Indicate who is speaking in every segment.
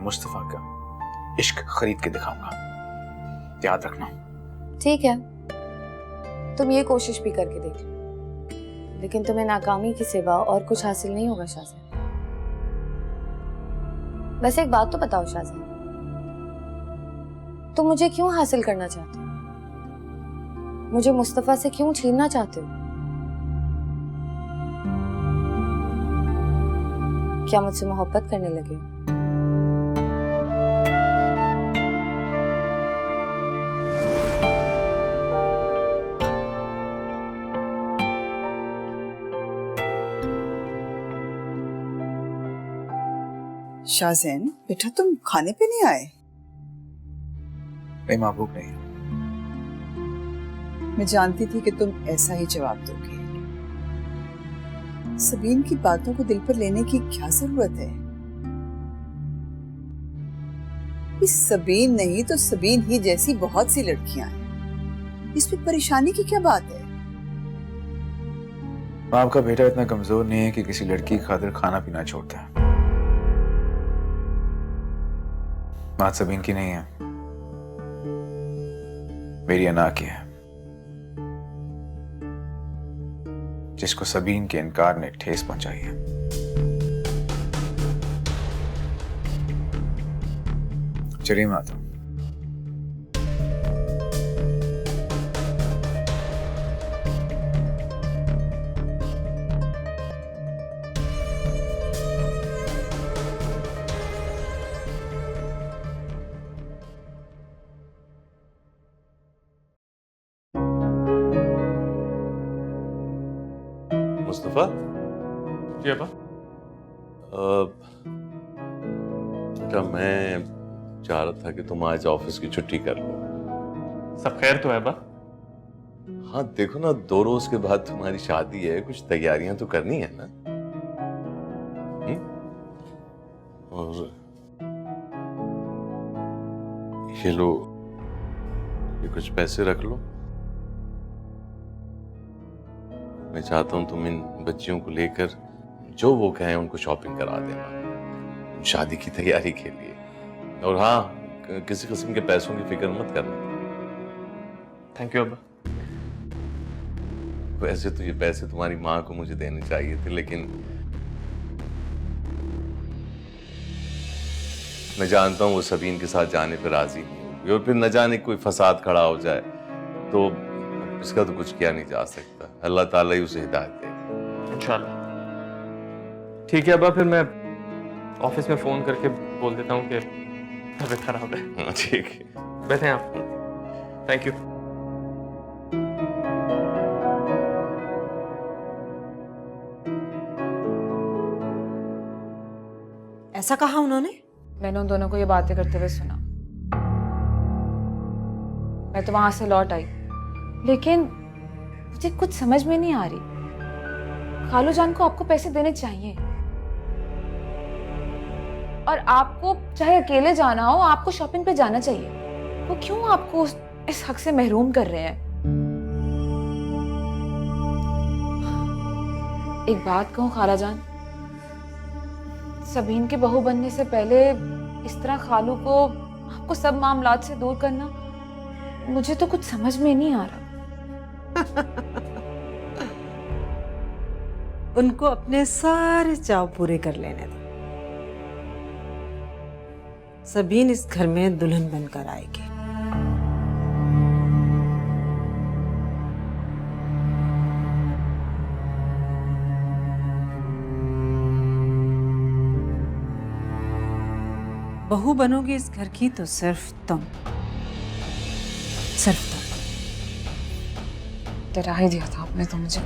Speaker 1: मुस्तफा का इश्क खरीद के दिखाऊंगा, याद रखना।
Speaker 2: ठीक है, तुम ये कोशिश भी करके देख लो, लेकिन तुम्हें नाकामी के सिवा और कुछ हासिल नहीं होगा शाहज़ैन। वैसे एक बात तो बताओ शाहज़ैन, तुम मुझे क्यों हासिल करना चाहते हो? मुझे मुस्तफा से क्यों छीनना चाहते हो? क्या मुझसे मोहब्बत करने लगे हो?
Speaker 3: शाहज़ैन बेटा, तुम खाने पे नहीं आए?
Speaker 1: नहीं माँ, भूख नहीं है।
Speaker 3: मैं जानती थी कि तुम ऐसा ही जवाब दोगे। सबीन की बातों को दिल पर लेने की क्या जरूरत है? इस सबीन नहीं तो सबीन ही जैसी बहुत सी लड़कियां हैं, इसमें परेशानी की क्या बात है?
Speaker 1: माँ, आपका बेटा इतना कमजोर नहीं है कि किसी लड़की की खातिर खाना पीना छोड़ता है। बात सबीन की नहीं है, मेरी अना की है, जिसको सबीन के इनकार ने ठेस पहुंचाई है। चलिए मैं आता हूं।
Speaker 4: मुस्तफा,
Speaker 5: जी अब्बा।
Speaker 4: क्या मैं चाह रहा था कि तुम आज ऑफिस की छुट्टी कर लो।
Speaker 5: सब खैर तो है अब्बा?
Speaker 4: हाँ देखो ना, 2 रोज के बाद तुम्हारी शादी है, कुछ तैयारियां तो करनी है ना। और ये लो, ये कुछ पैसे रख लो। मैं चाहता हूं तुम इन बच्चियों को लेकर जो वो कहें उनको शॉपिंग करा देना शादी की तैयारी के लिए। और हाँ, किसी किस्म के पैसों की फिक्र मत करना।
Speaker 5: थैंक यू अब्बा।
Speaker 4: वैसे तो ये पैसे तुम्हारी माँ को मुझे देने चाहिए थे, लेकिन मैं जानता हूँ वो सबीन के साथ जाने पर राजी नहीं होगी, और फिर न जाने कोई फसाद खड़ा हो जाए, तो इसका तो कुछ किया नहीं जा सकता। अल्लाह ताला ही उसे हिदायत देगा
Speaker 5: इंशाल्लाह। ठीक है अब्बा, फिर मैं ऑफिस में फोन करके बोल देता हूँ कि तबीयत खराब है।
Speaker 4: हाँ ठीक है,
Speaker 5: बैठे हैं आप। Thank you.
Speaker 6: ऐसा कहा उन्होंने?
Speaker 2: मैंने उन दोनों को ये बातें करते हुए सुना। मैं तो वहां से लौट आई, लेकिन मुझे कुछ समझ में नहीं आ रही। खालू जान को आपको पैसे देने चाहिए, और आपको चाहे अकेले जाना हो, आपको शॉपिंग पे जाना चाहिए। वो क्यों आपको इस हक से महरूम कर रहे हैं? एक बात कहूँ खाला जान, सबीन के बहू बनने से पहले इस तरह खालू को आपको सब मामलात से दूर करना, मुझे तो कुछ समझ में नहीं आ रहा।
Speaker 6: उनको अपने सारे चाव पूरे कर लेने दो। सबीन इस घर में दुल्हन बनकर आएगी। बहू बनोगी इस घर की तो सिर्फ तुम, सिर्फ तुम।
Speaker 2: डरा ही दिया था आपने तो मुझे।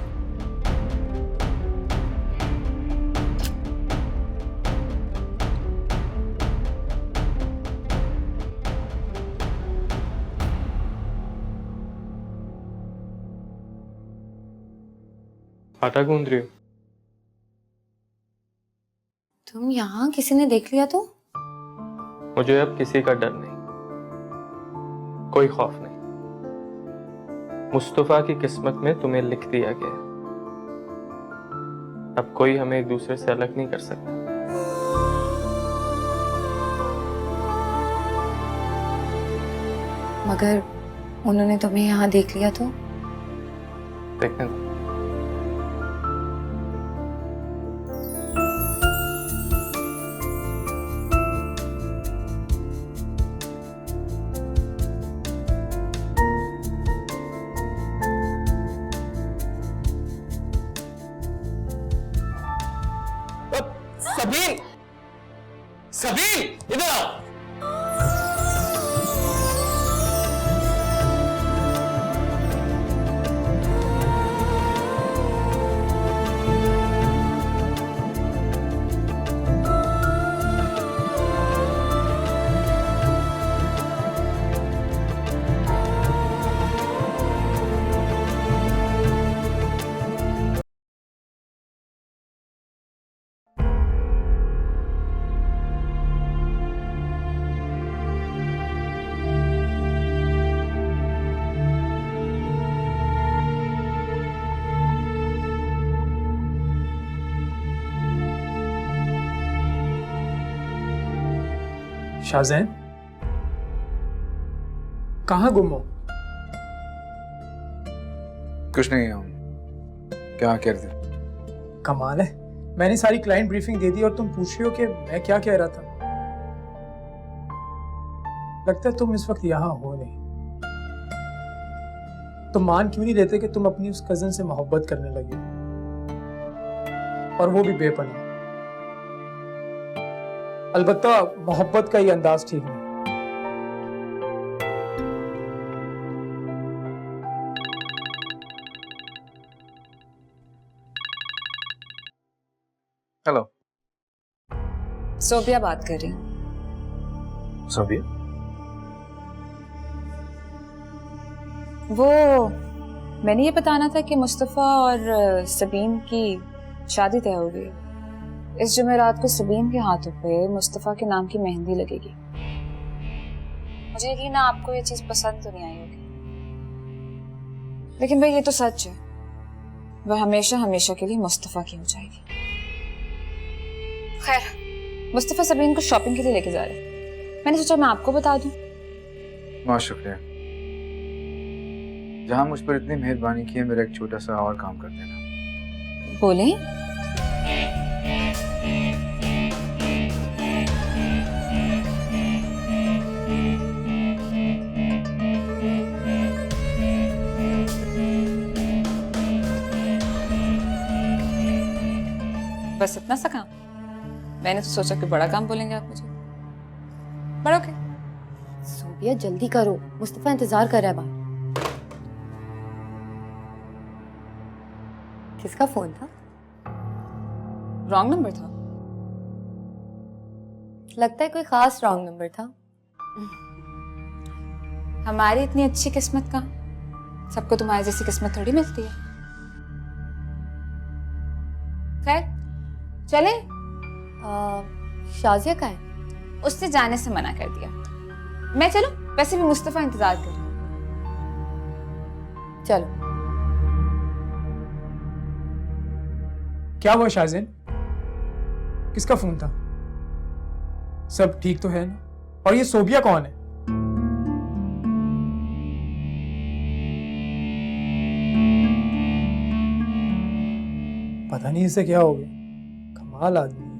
Speaker 5: आटा गूंद रही हो?
Speaker 2: तुम यहाँ किसी ने देख लिया तो?
Speaker 5: मुझे अब किसी का डर नहीं, कोई खौफ नहीं। मुस्तफा की किस्मत में तुम्हें लिख दिया गया है। अब कोई हमें एक दूसरे से अलग नहीं कर सकता।
Speaker 2: मगर उन्होंने तुम्हें यहाँ देख लिया तो?
Speaker 5: देखने दो। सबीन, सबीन इधर आओ।
Speaker 7: शाज़ैन, कहाँ गुम हो?
Speaker 1: कुछ नहीं हम क्या कह रहे थे?
Speaker 7: कमाल है, मैंने सारी क्लाइंट ब्रीफिंग दे दी और तुम पूछ रहे हो कि मैं क्या कह रहा था। लगता है तुम इस वक्त यहाँ हो नहीं। तुम मान क्यों नहीं लेते कि तुम अपनी उस कजन से मोहब्बत करने लगे, और वो भी बेपनाह। अलबत्ता मोहब्बत का ये अंदाज ठीक नहीं।
Speaker 1: हेलो,
Speaker 2: सोबिया बात कर रही हूँ।
Speaker 1: सोबिया?
Speaker 2: वो मैंने ये बताना था कि मुस्तफ़ा और सबीन की शादी तय हो गई। इस जुमेरात को सबीन के हाथों पे मुस्तफ़ा के नाम की मेहंदी लगेगी। मुझे यकीन है आपको ये चीज पसंद तो नहीं आई होगी, लेकिन भाई ये तो सच है, वह हमेशा हमेशा के लिए मुस्तफ़ा की हो जाएगी। खैर, मुस्तफ़ा सबीन को शॉपिंग के लिए लेके जा रहे हैं। मैंने सोचा मैं आपको बता दूं।
Speaker 1: बहुत शुक्रिया। जहां मुझ पर इतनी मेहरबानी की है, मेरा एक छोटा सा और काम कर देना।
Speaker 2: बोले। बस इतना सा काम? मैंने तो सोचा कि बड़ा काम बोलेंगे आप मुझे। बड़ा ओके।
Speaker 8: सोबिया जल्दी करो, मुस्तफा इंतजार कर रहा है बाहर। किसका फोन था?
Speaker 2: रॉन्ग नंबर था।
Speaker 8: लगता है कोई खास रॉन्ग नंबर था।
Speaker 2: हमारी इतनी अच्छी किस्मत का, सबको तुम्हारी जैसी किस्मत थोड़ी मिलती है। खैर चले।
Speaker 8: शाजिया का है?
Speaker 2: उससे जाने से मना कर दिया। मैं चलूं? वैसे भी मुस्तफा इंतजार कर रहा है।
Speaker 8: चलो।
Speaker 7: क्या हुआ शाज़ैन? किसका फोन था? सब ठीक तो है ना? और ये सोबिया कौन है? पता नहीं इसे क्या हो गया, कमाल आदमी है।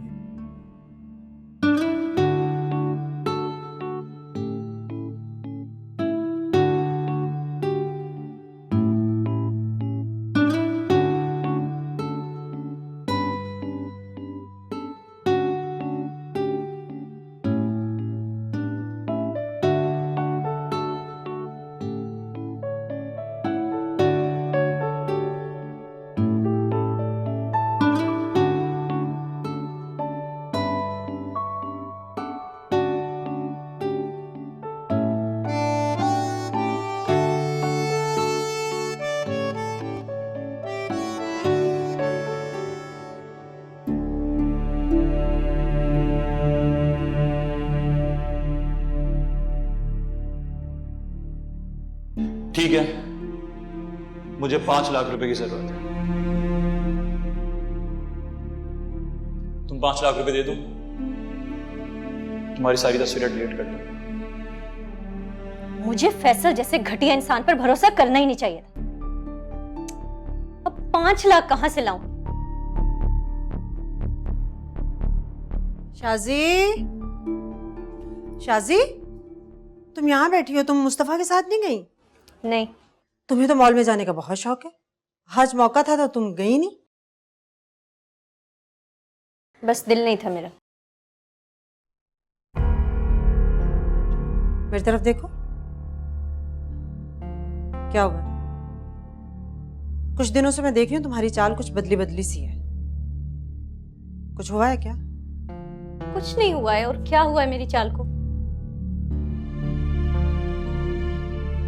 Speaker 9: ठीक है, मुझे 5 लाख रुपए की जरूरत है। तुम 5 लाख रुपए दे दो, तुम्हारी सारी तस्वीरें डिलीट कर दो।
Speaker 10: मुझे फैसल जैसे घटिया इंसान पर भरोसा करना ही नहीं चाहिए था। अब 5 लाख कहां से लाऊं?
Speaker 6: शाजी, शाजी, तुम यहाँ बैठी हो, तुम मुस्तफा के साथ नहीं गई?
Speaker 10: नहीं।
Speaker 6: तुम्हें तो मॉल में जाने का बहुत शौक है, आज मौका था तो तुम गई नहीं।
Speaker 10: बस दिल नहीं था मेरा।
Speaker 6: मेरी तरफ देखो, क्या हुआ? कुछ दिनों से मैं देख रही हूँ तुम्हारी चाल कुछ बदली बदली सी है। कुछ हुआ है क्या?
Speaker 10: कुछ नहीं हुआ है। और क्या हुआ है मेरी चाल को?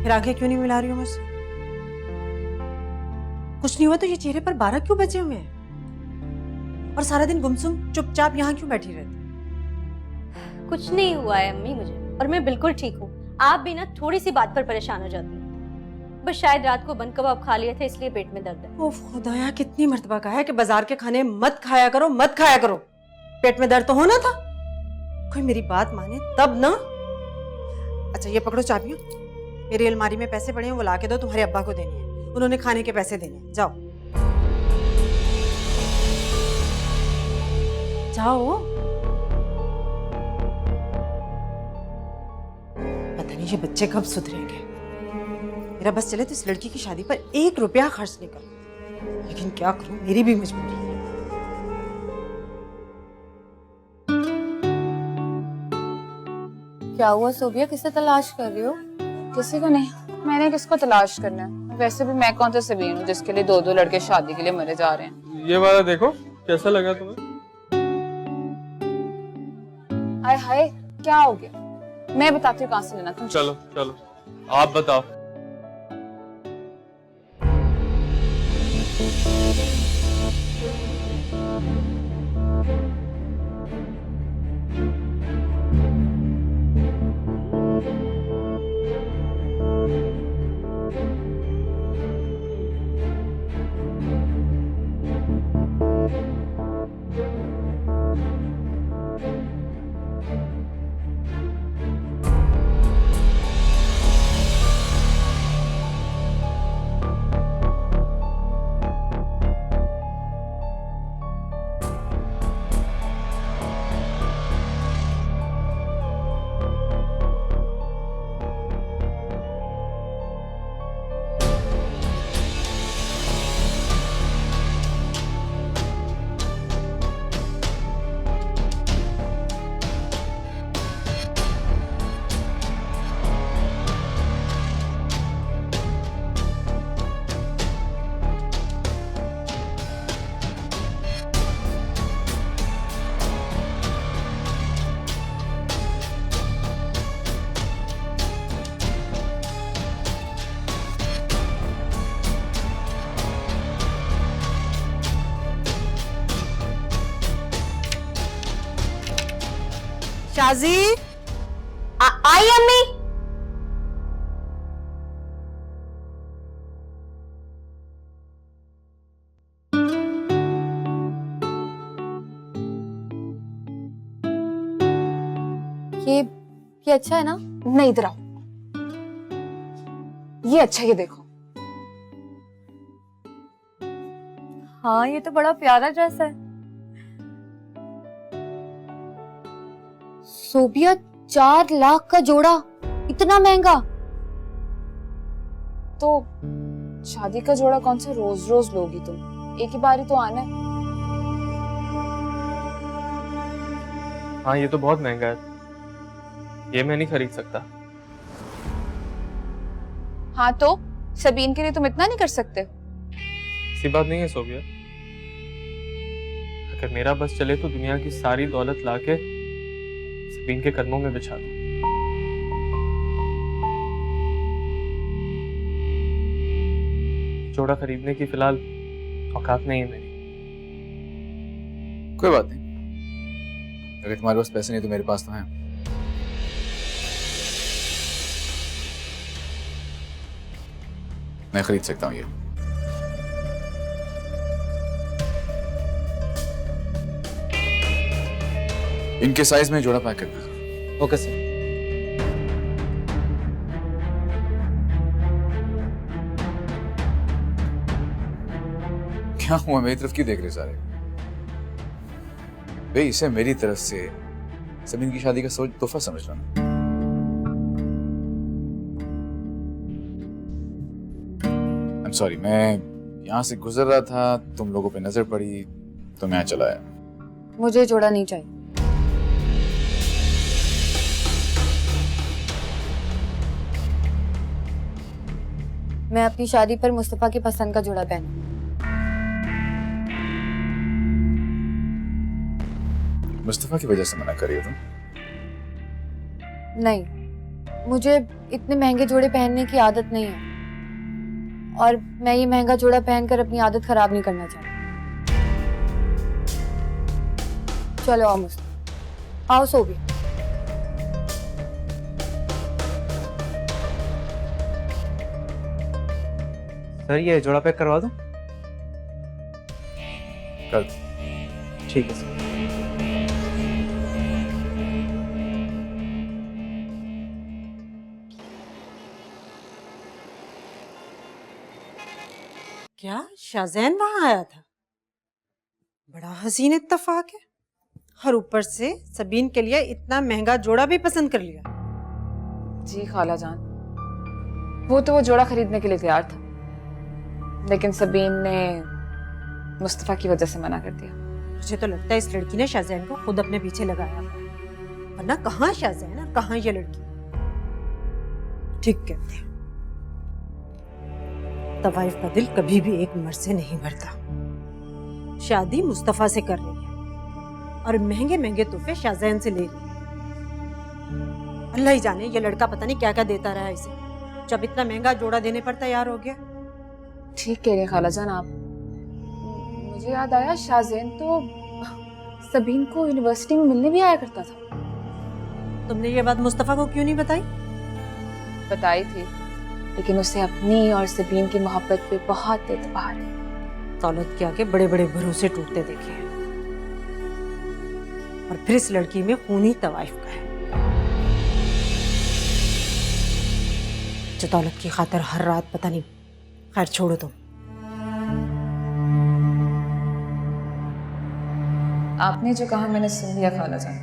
Speaker 6: फिर आंखें क्यों नहीं मिला रही हो मुझसे? कुछ नहीं हुआ तो ये चेहरे पर 12 क्यों बचे हुए हैं? और सारा दिन गुमसुम चुपचाप यहाँ क्यों बैठी रहती?
Speaker 10: कुछ नहीं हुआ है अम्मी मुझे, और मैं बिल्कुल ठीक हूँ। आप भी ना थोड़ी सी बात पर परेशान हो जाती हैं। बस शायद रात को बंद कबाब खा लिया था इसलिए पेट में दर्द है।
Speaker 6: ओह खुदाया, कितनी मर्तबा कहा है कि बाजार के खाने मत खाया करो, मत खाया करो। पेट में दर्द तो होना था। कोई मेरी बात माने तब ना। अच्छा ये पकड़ो चाबियां, मेरी अलमारी में पैसे पड़े हैं, वो ला के दो, तुम्हारे अब्बा को देने हैं, उन्होंने खाने के पैसे देने हैं। जाओ जाओ। पता नहीं ये बच्चे कब सुधरेंगे। मेरा बस चले तो इस लड़की की शादी पर 1 रुपया खर्च नहीं करूं, लेकिन क्या करूं, मेरी भी मजबूरी है।
Speaker 8: क्या हुआ सोबिया, किसे तलाश कर रही हो?
Speaker 2: किसी को नहीं, मैंने किसको तलाश करना है? वैसे भी मैं कौन सा सबीन हूँ जिसके लिए 2-2 लड़के शादी के लिए मरे जा रहे हैं।
Speaker 5: ये वाला देखो कैसा लगा तुम्हें?
Speaker 2: हाय हाय, क्या हो गया? मैं बताती हूँ कहाँ से लेना। तुम
Speaker 5: चलो चलो आप बताओ।
Speaker 6: शाजी,
Speaker 10: आई अम्मी।
Speaker 8: ये अच्छा है ना?
Speaker 2: नहीं, इधर आओ। ये अच्छा, ये देखो।
Speaker 8: हाँ ये तो बड़ा प्यारा ड्रेस है। सोबिया, 4 लाख का जोड़ा, इतना महंगा?
Speaker 2: तो शादी का जोड़ा कौन सा रोज रोज लोगी तुम? एक ही बारी तो आना है।
Speaker 5: हाँ ये तो बहुत महंगा है, ये मैं नहीं खरीद सकता।
Speaker 2: हाँ तो सबीन के लिए तुम इतना नहीं कर सकते?
Speaker 5: ऐसी बात नहीं है सोबिया, अगर मेरा बस चले तो दुनिया की सारी दौलत लाके सबीन के कदमों में बिछा दूं। जोड़ा खरीदने की फिलहाल औकात नहीं है मेरी।
Speaker 1: कोई बात नहीं, अगर तुम्हारे पास पैसे नहीं तो मेरे पास तो हैं। मैं खरीद सकता हूँ ये। इनके साइज में जोड़ा पैक करना।
Speaker 5: Okay sir.
Speaker 1: क्या हुआ, मेरी तरफ क्यों देख रहे सारे? भाई इसे मेरी तरफ से सबीन की शादी का तोहफा समझ लो ना। I'm sorry, मैं यहाँ से गुजर रहा था, तुम लोगों पे नजर पड़ी तो मैं यहाँ चला आया।
Speaker 8: मुझे जोड़ा नहीं चाहिए। मैं अपनी शादी पर मुस्तफा की पसंद का जोड़ा पहनूं।
Speaker 1: मुस्तफा की वजह से मना कर रही हो तुम?
Speaker 8: नहीं, मुझे इतने महंगे जोड़े पहनने की आदत नहीं है और मैं ये महंगा जोड़ा पहनकर अपनी आदत खराब नहीं करना चाहती। चलो आओ मुस्तफा, आओ सो भी।
Speaker 5: सर ये जोड़ा पैक करवा दो।
Speaker 1: कर।
Speaker 5: ठीक है सर।
Speaker 6: क्या शाज़ैन वहां आया था? बड़ा हसीन इत्तेफाक है। और ऊपर से सबीन के लिए इतना महंगा जोड़ा भी पसंद कर लिया।
Speaker 2: जी खाला जान, वो तो वो जोड़ा खरीदने के लिए तैयार था, लेकिन सबीन ने मुस्तफा की वजह से मना कर दिया।
Speaker 6: मुझे तो लगता है इस लड़की ने शाज़ैन को खुद अपने पीछे लगाया हुआ है। वरना कहाँ शाज़ैन और कहाँ ये लड़की। ठीक कहते हैं, तवाइफ का दिल कभी भी एक मर्द से नहीं भरता। शादी मुस्तफा से कर रही है और महंगे महंगे तोहफे शाज़ैन से ले रही है। अल्लाह ही जाने ये लड़का पता नहीं क्या क्या देता रहा इसे, जब इतना महंगा जोड़ा देने पर तैयार हो गया।
Speaker 2: ठीक कह रहे हैं खाला जान आप। मुझे याद आया, शाज़ैन तो सबीन को यूनिवर्सिटी में मिलने भी आया करता था।
Speaker 6: तुमने ये बात मुस्तफा को क्यों नहीं बताई?
Speaker 2: बताई थी, लेकिन उसे अपनी और सबीन की मोहब्बत पे बहुत एतबार है।
Speaker 6: दौलत के आगे बड़े बड़े भरोसे टूटते देखे हैं, और फिर इस लड़की में खून ही तवाइफ का है, जो दौलत की खातिर हर रात पता नहीं। खैर छोड़ो तुम।
Speaker 2: आपने जो कहा मैंने सुन लिया खाला जान,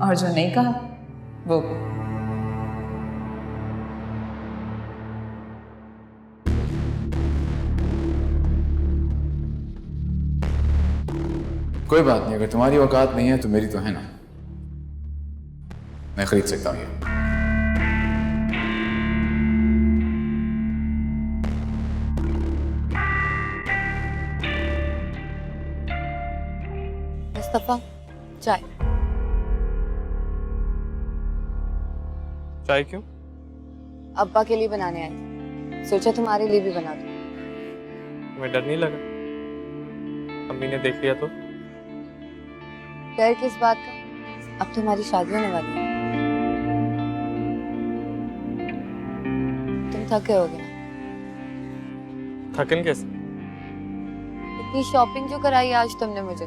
Speaker 2: और जो नहीं कहा वो
Speaker 1: कोई बात नहीं, अगर तुम्हारी औकात नहीं है तो मेरी तो है ना, मैं खरीद सकता हूँ ये।
Speaker 8: मुस्तफा, चाय।
Speaker 5: चाय क्यों?
Speaker 8: अब्बा के लिए बनाने आई थी, सोचा तुम्हारे लिए भी बना दूं।
Speaker 5: तुम्हें डर नहीं लगा? अम्मी ने देख लिया तो?
Speaker 8: डर किस बात का? अब तुम्हारी शादी होने वाली है। तुम थके होगे ना?
Speaker 5: थकन कैसे?
Speaker 8: इतनी शॉपिंग जो कराई आज तुमने मुझे।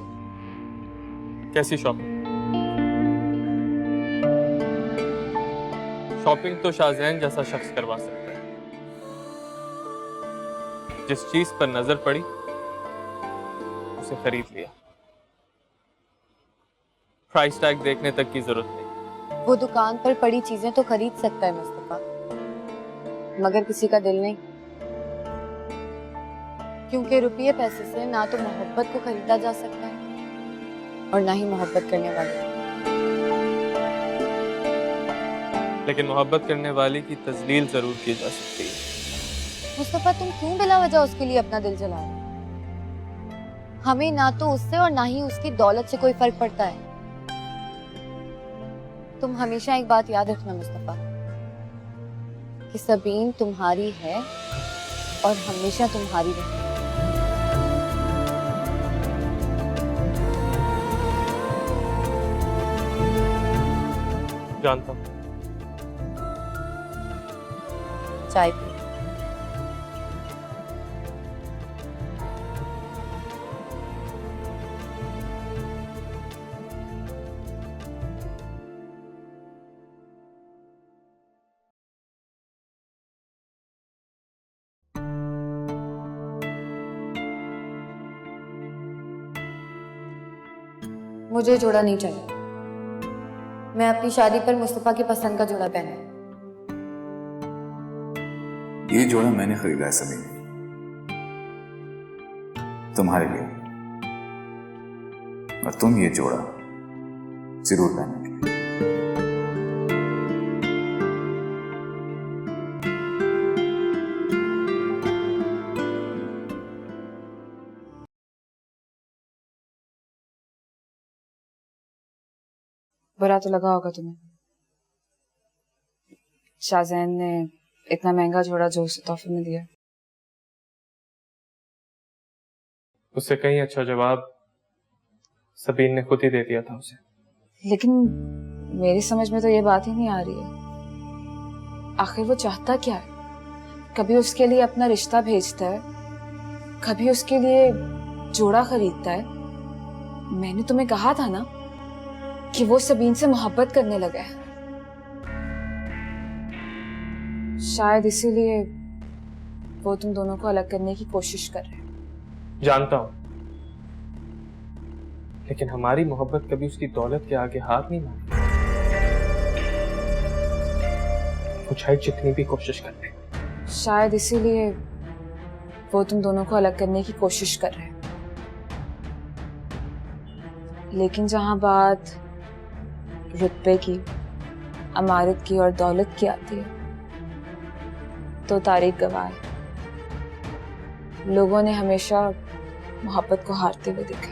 Speaker 5: कैसी शॉपिंग? शॉपिंग तो शाज़ैन जैसा शख्स करवा सकता है। जिस चीज पर नजर पड़ी उसे खरीद लिया। प्राइस टैग देखने तक की जरूरत नहीं।
Speaker 8: वो दुकान पर पड़ी चीजें तो खरीद सकता है मुस्तफा, मगर किसी का दिल नहीं, क्योंकि रुपये पैसे से ना तो मोहब्बत को खरीदा जा सकता है और ना ही मोहब्बत करने वाले।
Speaker 5: लेकिन मोहब्बत करने वाले की तजलील जरूर की जा सकती है।
Speaker 8: मुस्तफा, तुम क्यों बिला वजह उसके लिए अपना दिल जला रहे हो? हमें ना तो उससे और ना ही उसकी दौलत से कोई फर्क पड़ता है। तुम हमेशा एक बात याद रखना मुस्तफा, कि सबीन तुम्हारी है और हमेशा तुम्हारी रहेगी।
Speaker 5: जानता हूँ।
Speaker 8: चाय पी। मुझे जोड़ा नहीं चाहिए। मैं अपनी शादी पर मुस्तफा की पसंद का जोड़ा पहना।
Speaker 1: ये जोड़ा मैंने खरीदा है सभी, तुम्हारे लिए, और तुम ये जोड़ा जरूर पहनोगे।
Speaker 2: बुरा तो लगा होगा तुम्हें, शाहजैन ने इतना महंगा जोड़ा जो उसे तोहफे में दिया।
Speaker 5: उससे कहीं अच्छा जवाब सबीन ने खुद ही दे दिया था उसे।
Speaker 2: लेकिन मेरी समझ में तो ये बात ही नहीं आ रही है, आखिर वो चाहता क्या है? कभी उसके लिए अपना रिश्ता भेजता है, कभी उसके लिए जोड़ा खरीदता है। मैंने तुम्हें कहा था ना कि वो सबीन से मोहब्बत करने लगा है। शायद इसीलिए वो तुम दोनों को अलग करने की कोशिश कर रहे हैं।
Speaker 5: जानता हूं, लेकिन हमारी मोहब्बत कभी उसकी दौलत के आगे हाथ नहीं मांगी। वो चाहे जितनी भी कोशिश कर ले।
Speaker 2: शायद इसीलिए वो तुम दोनों को अलग करने की कोशिश कर रहे हैं। लेकिन जहां बात रुतबे की, अमारत की और दौलत की आती है तो तारीख गवाह है, लोगों ने हमेशा मोहब्बत को हारते हुए देखा।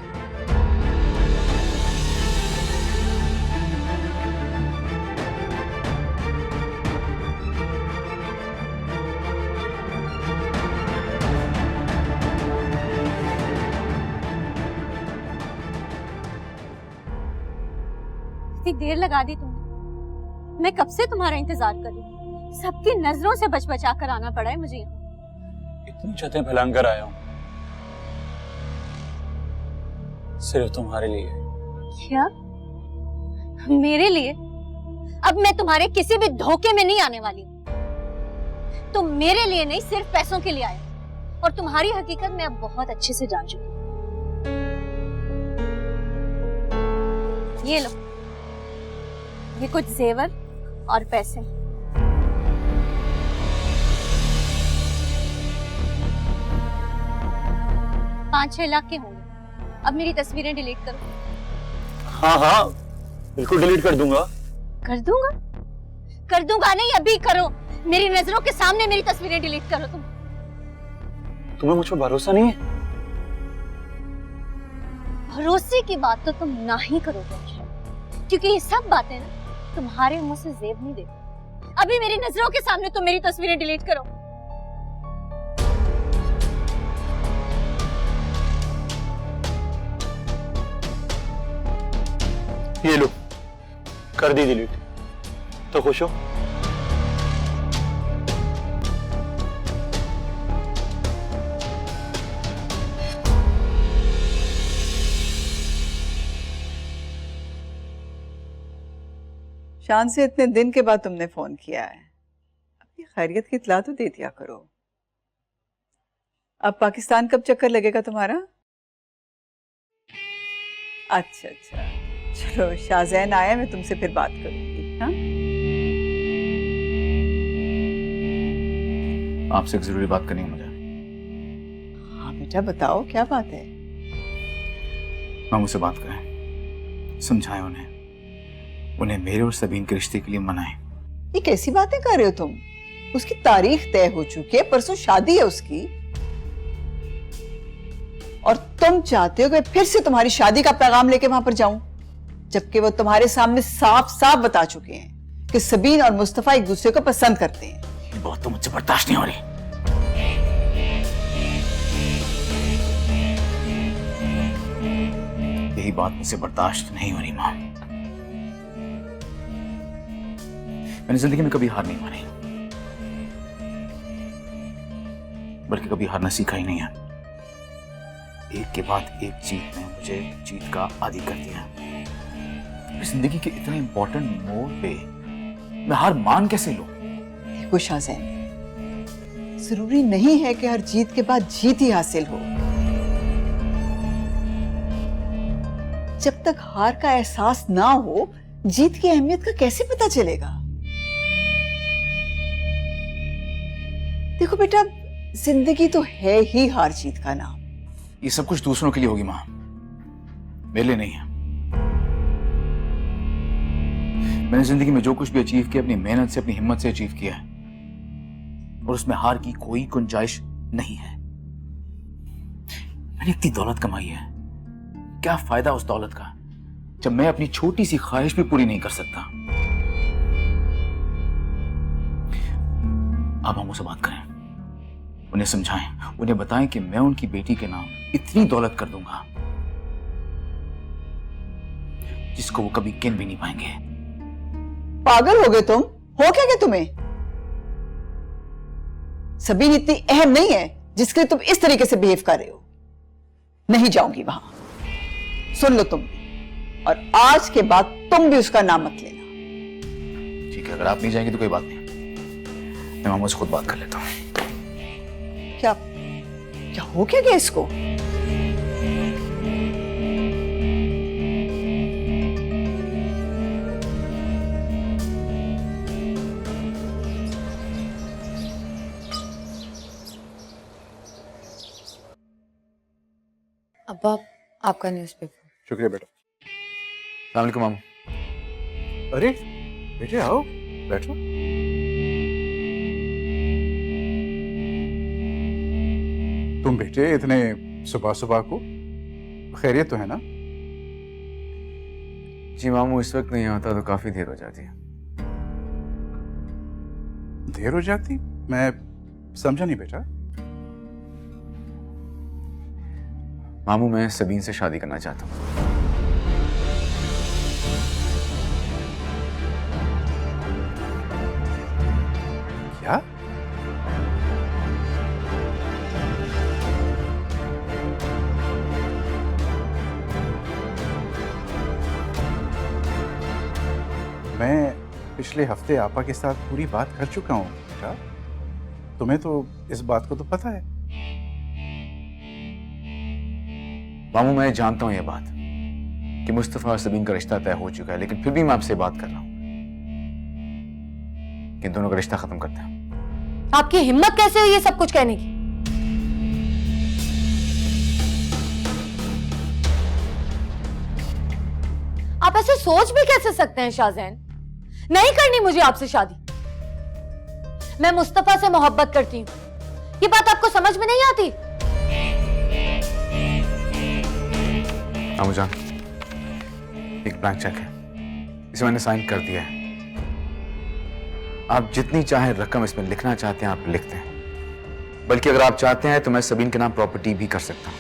Speaker 10: इतनी देर लगा दी तुमने, मैं कब से तुम्हारा इंतजार कर रही हूँ। सबकी नजरों से बच बचा कर आना पड़ा है मुझे यहाँ।
Speaker 9: इतनी छतें फैलान कर आया हूँ सिर्फ तुम्हारे लिए।
Speaker 10: क्या? मेरे लिए? अब मैं तुम्हारे किसी भी धोखे में नहीं आने वाली हूँ। तुम मेरे लिए नहीं, सिर्फ पैसों के लिए आए, और तुम्हारी हकीकत मैं अब बहुत अच्छे से जान चुकी हूँ। ये लो, ये कुछ जेवर और पैसे। 5-6 लाख के होंगे। अब मेरी तस्वीरें डिलीट करो।
Speaker 9: हाँ हाँ बिल्कुल डिलीट कर दूंगा।
Speaker 10: कर दूंगा? कर दूंगा नहीं, अभी करो। मेरी नजरों के सामने मेरी तस्वीरें डिलीट करो।
Speaker 9: तुम्हें मुझ पर भरोसा नहीं है?
Speaker 10: भरोसे की बात तो तुम ना ही करोगे, क्योंकि ये सब बातें ना तुम्हारे मुंह से जेब नहीं देती। अभी मेरी नजरों के सामने तुम मेरी तस्वीरें डिलीट करो।
Speaker 9: ये लो, कर दी डिलीट। तो खुश हो?
Speaker 3: शान से इतने दिन के बाद तुमने फोन किया है, अपनी खैरियत की इत्तला तो दे दिया करो। अब पाकिस्तान कब चक्कर लगेगा तुम्हारा? अच्छा अच्छा, चलो शाहजैन आया, मैं तुमसे फिर बात करूंगी। हाँ,
Speaker 1: आपसे एक जरूरी बात करनी है मुझे।
Speaker 3: हाँ बेटा बताओ, क्या बात है?
Speaker 1: मामू से बात करें, समझाएं उन्हें मेरे और सबीन के रिश्ते के लिए मनाएं।
Speaker 3: ये कैसी बातें कर रहे हो तुम? उसकी तारीख तय हो चुकी है, परसों शादी है उसकी, और तुम चाहते हो कि फिर से तुम्हारी शादी का पैगाम लेके वहां पर जाऊं, जबकि वो तुम्हारे सामने साफ साफ बता चुके हैं कि सबीन और मुस्तफा एक दूसरे को पसंद करते हैं।
Speaker 1: ये बात तो मुझसे बर्दाश्त नहीं हो रही। यही बात मुझसे बर्दाश्त नहीं हो रही मां। मैंने जिंदगी में कभी हार नहीं मानी, बल्कि कभी हारना सीखा ही नहीं है। एक के बाद एक जीत ने मुझे जीत का आदी कर दिया। जिंदगी के इतने इंपॉर्टेंट मोड़ पे मैं हार मान कैसे लूं?
Speaker 3: देखो शाहजैन, जरूरी नहीं है कि हर जीत के बाद जीत ही हासिल हो। जब तक हार का एहसास ना हो, जीत की अहमियत का कैसे पता चलेगा? देखो बेटा, जिंदगी तो है ही हार जीत का नाम।
Speaker 1: ये सब कुछ दूसरों के लिए होगी माँ, मेरे लिए नहीं है। मैंने जिंदगी में जो कुछ भी अचीव किया अपनी मेहनत से, अपनी हिम्मत से अचीव किया है, और उसमें हार की कोई गुंजाइश नहीं है। मैंने इतनी दौलत कमाई है, क्या फायदा उस दौलत का जब मैं अपनी छोटी सी ख्वाहिश भी पूरी नहीं कर सकता। आप मामू से बात करें, उन्हें समझाएं, उन्हें बताएं कि मैं उनकी बेटी के नाम इतनी दौलत कर दूंगा जिसको वो कभी गिन भी नहीं पाएंगे।
Speaker 3: पागल हो गए तुम? हो क्या तुम्हें? सबीन इतनी अहम नहीं है जिसके लिए तुम इस तरीके से बिहेव कर रहे हो। नहीं जाऊंगी वहां, सुन लो तुम भी, और आज के बाद तुम भी उसका नाम मत लेना।
Speaker 1: ठीक है, अगर आप नहीं जाएंगे तो कोई बात नहीं, मैं मामू से खुद बात कर लेता हूँ।
Speaker 3: क्या क्या हो क्या गया इसको?
Speaker 8: अब्बा, आपका न्यूज़पेपर।
Speaker 9: शुक्रिया बेटा।
Speaker 1: अस्सलाम वालेकुम मामू।
Speaker 9: अरे बेटे आओ, बैठो। तुम बेटे इतने सुबह सुबह को, खैरियत तो है ना?
Speaker 1: जी मामू, इस वक्त नहीं आता तो काफी देर हो जाती है।
Speaker 9: देर हो जाती? मैं समझा नहीं बेटा।
Speaker 1: मामू, मैं सबीन से शादी करना चाहता हूँ।
Speaker 9: क्या? मैं पिछले हफ्ते आपा के साथ पूरी बात कर चुका हूँ बेटा। तुम्हें तो इस बात को तो पता है।
Speaker 1: मामू, मैं जानता हूं ये बात कि मुस्तफा और सबीन का रिश्ता तय हो चुका है, लेकिन फिर भी मैं आपसे बात कर रहा हूं कि इन दोनों का रिश्ता खत्म करते हैं।
Speaker 8: आपकी हिम्मत कैसे हुई ये सब कुछ कहने की? आप ऐसे सोच भी कैसे सकते हैं शाहजैन? नहीं करनी मुझे आपसे शादी। मैं मुस्तफा से मोहब्बत करती हूँ, ये बात आपको समझ में नहीं आती?
Speaker 1: मामू जान, एक ब्लैंक चेक है, इसे मैंने साइन कर दिया है। आप जितनी चाहें रकम इसमें लिखना चाहते हैं आप लिखते हैं, बल्कि अगर आप चाहते हैं तो मैं सबीन के नाम प्रॉपर्टी भी कर सकता हूं।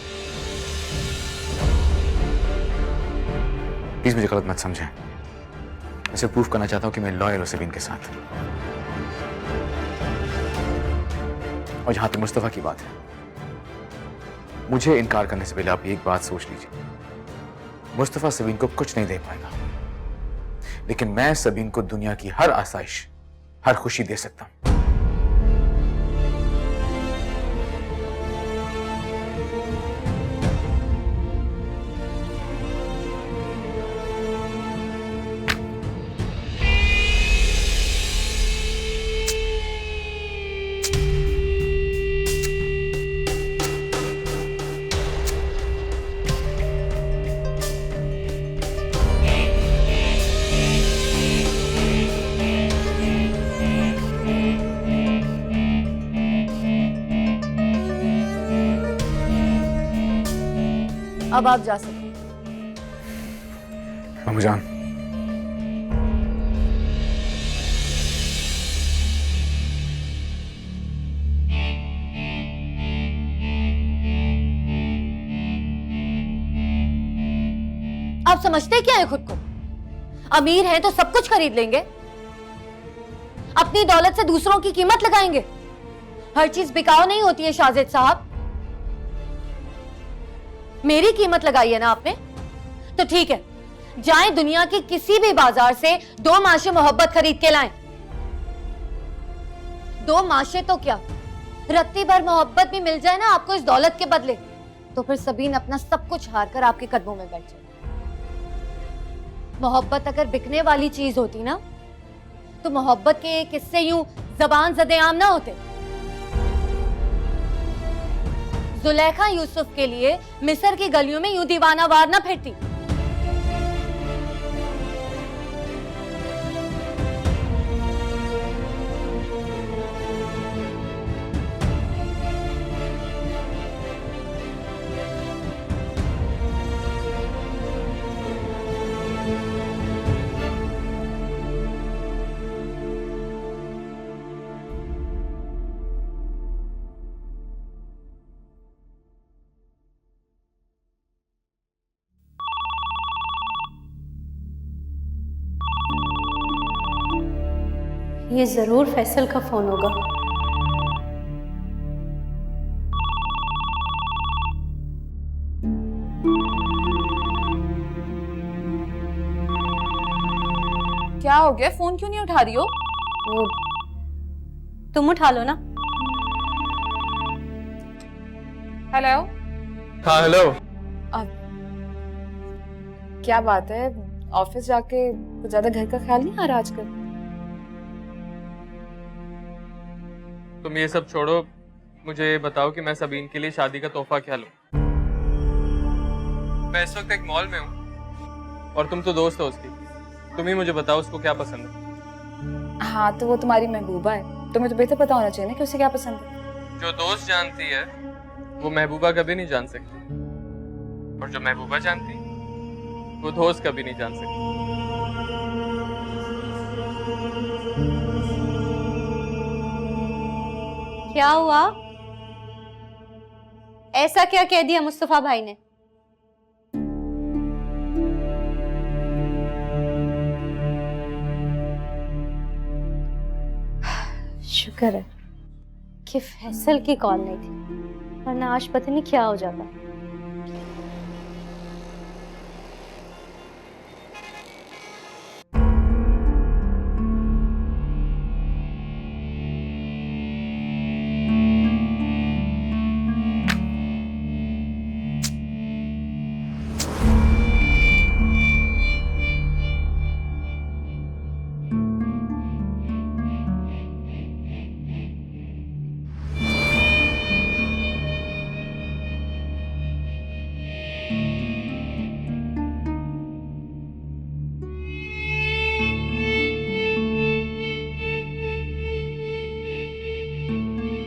Speaker 1: प्लीज मुझे गलत मत समझें, मैं सिर्फ प्रूफ करना चाहता हूं कि मैं लॉयल हूं सबीन के साथ। और जहां तक मुस्तफा की बात है, मुझे इनकार करने से पहले आप एक बात सोच लीजिए। मुस्तफा सबीन को कुछ नहीं दे पाएगा, लेकिन मैं सबीन को दुनिया की हर आसाइश, हर खुशी दे सकता हूं।
Speaker 8: अब आप जा सकते हैं।
Speaker 1: मामू जान,
Speaker 8: आप समझते क्या है खुद को? अमीर हैं तो सब कुछ खरीद लेंगे, अपनी दौलत से दूसरों की कीमत लगाएंगे। हर चीज बिकाऊ नहीं होती है शाहजेद साहब। मेरी कीमत लगाई है ना आपने, तो ठीक है, जाएं दुनिया के किसी भी बाजार से 2 माशे मोहब्बत खरीद के लाएं। 2 माशे तो क्या, रत्ती भर मोहब्बत भी मिल जाए ना आपको इस दौलत के बदले, तो फिर सबीन अपना सब कुछ हार कर आपके कदमों में बैठ जाए। मोहब्बत अगर बिकने वाली चीज होती ना तो मोहब्बत के ये किस्से यूं जबान ज़दे-आम ना होते। जुलेखा यूसुफ के लिए मिस्र की गलियों में यूं दीवाना वार ना फिरती।
Speaker 10: ये जरूर फैसल का फोन होगा।
Speaker 2: क्या हो गया? फोन क्यों नहीं उठा रही हो?
Speaker 10: वो तुम उठा लो ना।
Speaker 2: हेलो।
Speaker 5: हाँ हेलो।
Speaker 2: क्या बात है, ऑफिस जाके कुछ ज्यादा घर का ख्याल नहीं आ रहा आजकल?
Speaker 5: तुम ये सब छोड़ो, मुझे ये बताओ कि मैं सबीन के लिए शादी का तोहफा क्या लूं। मैं इस वक्त एक मॉल में हूँ और तुम तो दोस्त हो उसकी, तुम ही मुझे बताओ उसको क्या पसंद है।
Speaker 2: हाँ तो वो तुम्हारी महबूबा है, तुम्हें तो बेहतर पता होना चाहिए ना कि उसे क्या पसंद है।
Speaker 5: जो दोस्त जानती है वो महबूबा कभी नहीं जान सकती, और जो महबूबा जानती वो दोस्त कभी नहीं जान सकती।
Speaker 10: क्या हुआ? ऐसा क्या कह दिया मुस्तफा भाई ने? शुक्र है कि फैसल की कॉल नहीं थी, वरना आज पता नहीं क्या हो जाता।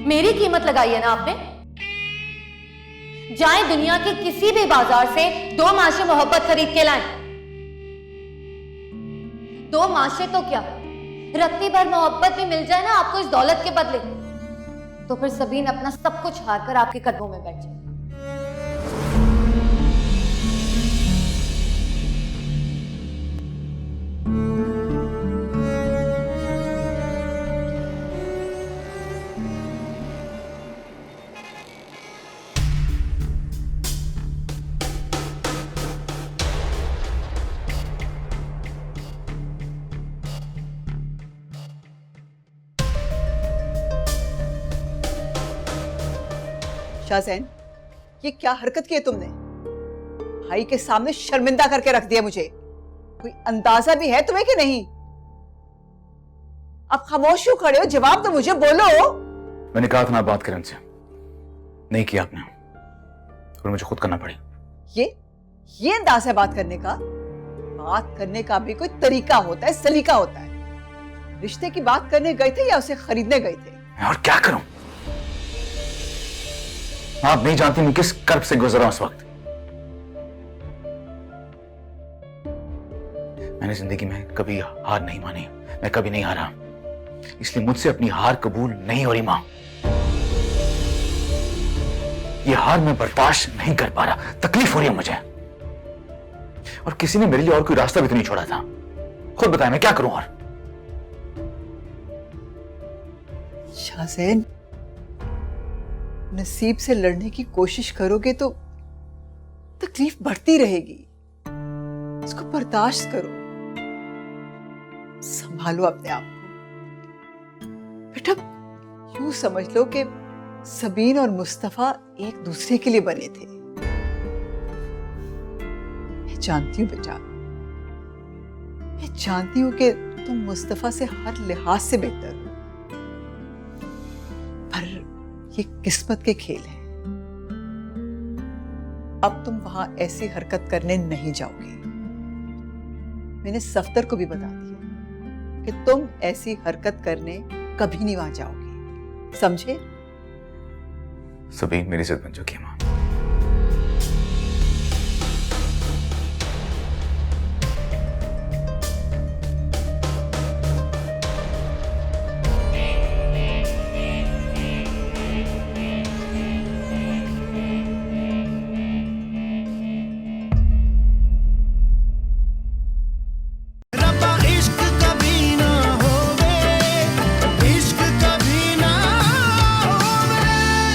Speaker 8: मेरी कीमत लगाई है ना आपने। जाए दुनिया के किसी भी बाजार से 2 माशे मोहब्बत खरीद के लाएं। 2 माशे तो क्या, रत्ती भर मोहब्बत भी मिल जाए ना आपको इस दौलत के बदले, तो फिर सबीन अपना सब कुछ हार कर आपके कदमों में बैठ जाए।
Speaker 3: शाहजैन, ये क्या हरकत की है तुमने? भाई के सामने शर्मिंदा करके रख दिया मुझे। कोई अंदाजा भी है तुम्हें कि नहीं? अब खामोश क्यों खड़े हो? जवाब तो मुझे बोलो।
Speaker 1: मैंने कहा था ना बात करें उनसे, नहीं किया आपने, और मुझे खुद करना पड़ी।
Speaker 3: ये अंदाज है बात करने का? बात करने का भी कोई तरीका होता है, सलीका होता है। रिश्ते की बात करने गए थे या उसे खरीदने गए थे?
Speaker 1: मैं और क्या करूं? आप नहीं जानती मैं किस कर्ब से गुजरा उस वक्त। मैंने जिंदगी में कभी हार नहीं मानी, मैं कभी नहीं हारा, इसलिए मुझसे अपनी हार कबूल नहीं हो रही मां। ये हार मैं बर्दाश्त नहीं कर पा रहा, तकलीफ हो रही है मुझे, और किसी ने मेरे लिए और कोई रास्ता भी तो नहीं छोड़ा था। खुद बताएं मैं क्या करूं? और
Speaker 3: शाहजैन, नसीब से लड़ने की कोशिश करोगे तो तकलीफ बढ़ती रहेगी। इसको बर्दाश्त करो, संभालो अपने आप को। बेटा, यूं समझ लो कि सबीन और मुस्तफा एक दूसरे के लिए बने थे। मैं जानती हूँ बेटा, जानती हूँ कि तुम मुस्तफा से हर लिहाज से बेहतर हो, पर ये किस्मत के खेल हैं। अब तुम वहां ऐसी हरकत करने नहीं जाओगी। मैंने सफ्तर को भी बता दिया कि तुम ऐसी हरकत करने कभी नहीं वहां जाओगी, समझे?
Speaker 1: सबीन मेरी जिद बन चुकी है माँ।